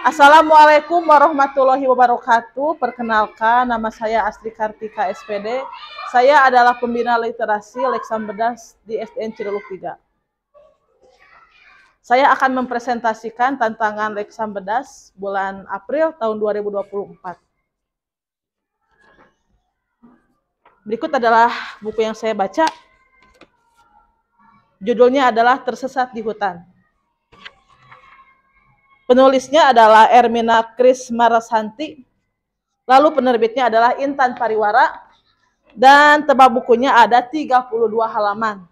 Assalamualaikum warahmatullahi wabarakatuh. Perkenalkan, nama saya Astri Kartika SPD. Saya adalah pembina literasi Leksambedas di SDN Cireluk 3. Saya akan mempresentasikan tantangan Leksambedas bulan April tahun 2024. Berikut adalah buku yang saya baca. Judulnya adalah Tersesat di Hutan. Penulisnya adalah Ermina Krismarasanti. Lalu penerbitnya adalah Intan Pariwara. Dan tebal bukunya ada 32 halaman.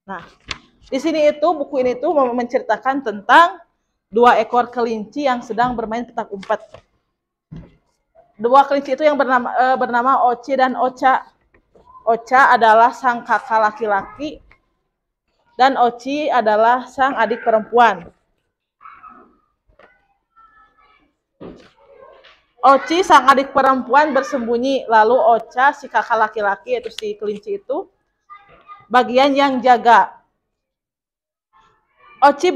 Nah, di sini buku ini menceritakan tentang 2 ekor kelinci yang sedang bermain petak umpet. 2 kelinci itu yang bernama Oci dan Ocha. Ocha adalah sang kakak laki-laki dan Oci adalah sang adik perempuan. Oci sang adik perempuan bersembunyi, lalu Ocha si kakak laki-laki yaitu si kelinci itu bagian yang jaga. Oci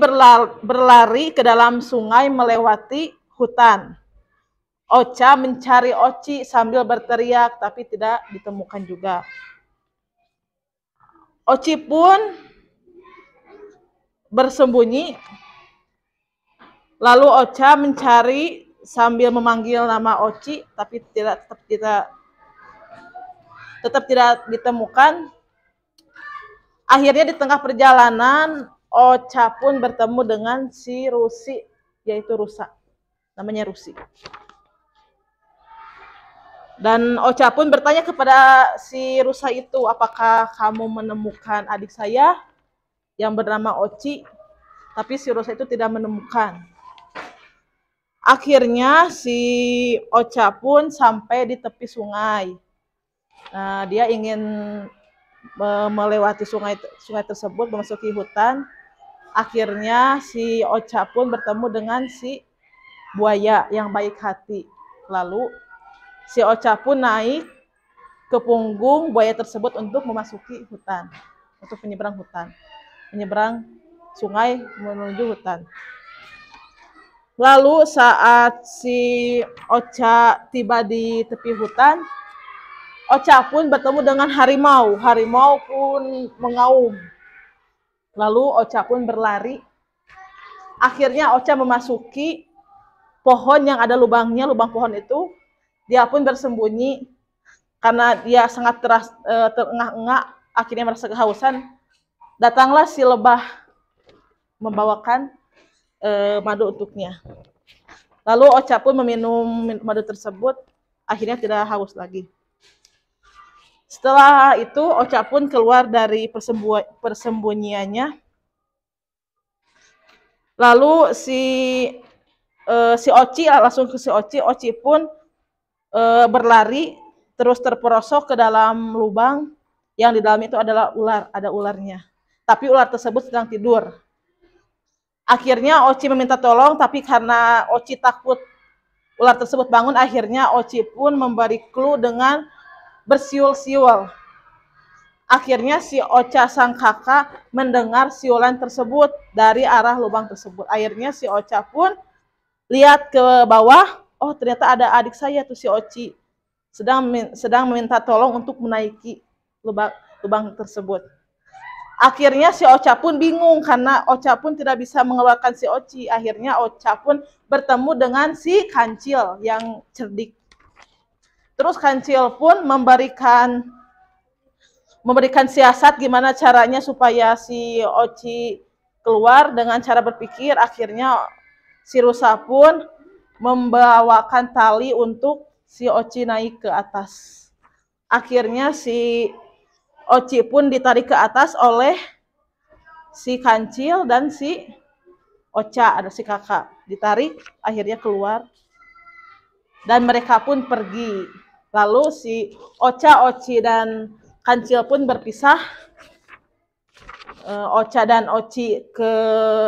berlari ke dalam sungai melewati hutan. Ocha mencari Oci sambil berteriak tapi tidak ditemukan juga. Oci pun bersembunyi, lalu Ocha mencari sambil memanggil nama Oci, tapi tetap tidak ditemukan. Akhirnya di tengah perjalanan, Ocha pun bertemu dengan si Rusi, yaitu rusa. Namanya Rusi. Dan Ocha pun bertanya kepada si rusa itu, apakah kamu menemukan adik saya yang bernama Oci? Tapi si rusa itu tidak menemukan. Akhirnya si Ocha pun sampai di tepi sungai. Nah, dia ingin melewati sungai tersebut, memasuki hutan. Akhirnya si Ocha pun bertemu dengan si buaya yang baik hati. Lalu si Ocha pun naik ke punggung buaya tersebut untuk memasuki hutan, untuk menyeberang sungai menuju hutan. Lalu saat si Ocha tiba di tepi hutan, Ocha pun bertemu dengan harimau. Harimau pun mengaum. Lalu Ocha pun berlari. Akhirnya Ocha memasuki pohon yang ada lubangnya, lubang pohon itu. Dia pun bersembunyi karena dia sangat terengah-engah, akhirnya merasa kehausan. Datanglah si lebah membawakan madu untuknya. Lalu Ocha pun meminum madu tersebut, akhirnya tidak haus lagi. Setelah itu Ocha pun keluar dari persembunyiannya. Lalu si Oci langsung ke si Oci. Oci pun berlari terus terperosok ke dalam lubang yang di dalam itu adalah ular, ada ularnya. Tapi ular tersebut sedang tidur. Akhirnya Oci meminta tolong, tapi karena Oci takut ular tersebut bangun, akhirnya Oci pun memberi clue dengan bersiul-siul. Akhirnya si Ocha sang kakak mendengar siulan tersebut dari arah lubang tersebut. Akhirnya si Ocha pun lihat ke bawah, oh ternyata ada adik saya tuh si Oci sedang meminta tolong untuk menaiki lubang tersebut. Akhirnya si Ocha pun bingung karena Ocha pun tidak bisa mengeluarkan si Oci. Akhirnya Ocha pun bertemu dengan si Kancil yang cerdik. Terus Kancil pun memberikan siasat gimana caranya supaya si Oci keluar dengan cara berpikir. Akhirnya si rusa pun membawakan tali untuk si Oci naik ke atas. Akhirnya si Oci pun ditarik ke atas oleh si Kancil dan si Ocha, ada si kakak. Ditarik, akhirnya keluar. Dan mereka pun pergi. Lalu si Ocha, Oci, dan Kancil pun berpisah. Ocha dan Oci ke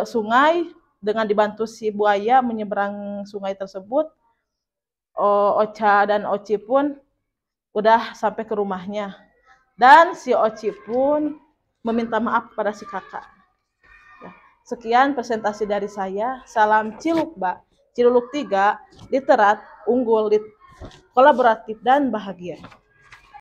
sungai dengan dibantu si buaya menyeberang sungai tersebut. Ocha dan Oci pun udah sampai ke rumahnya. Dan si Oci pun meminta maaf kepada si kakak. Sekian presentasi dari saya. Salam Ciluk, Mbak. Ciluluk 3, literat, unggul, kolaboratif, dan bahagia.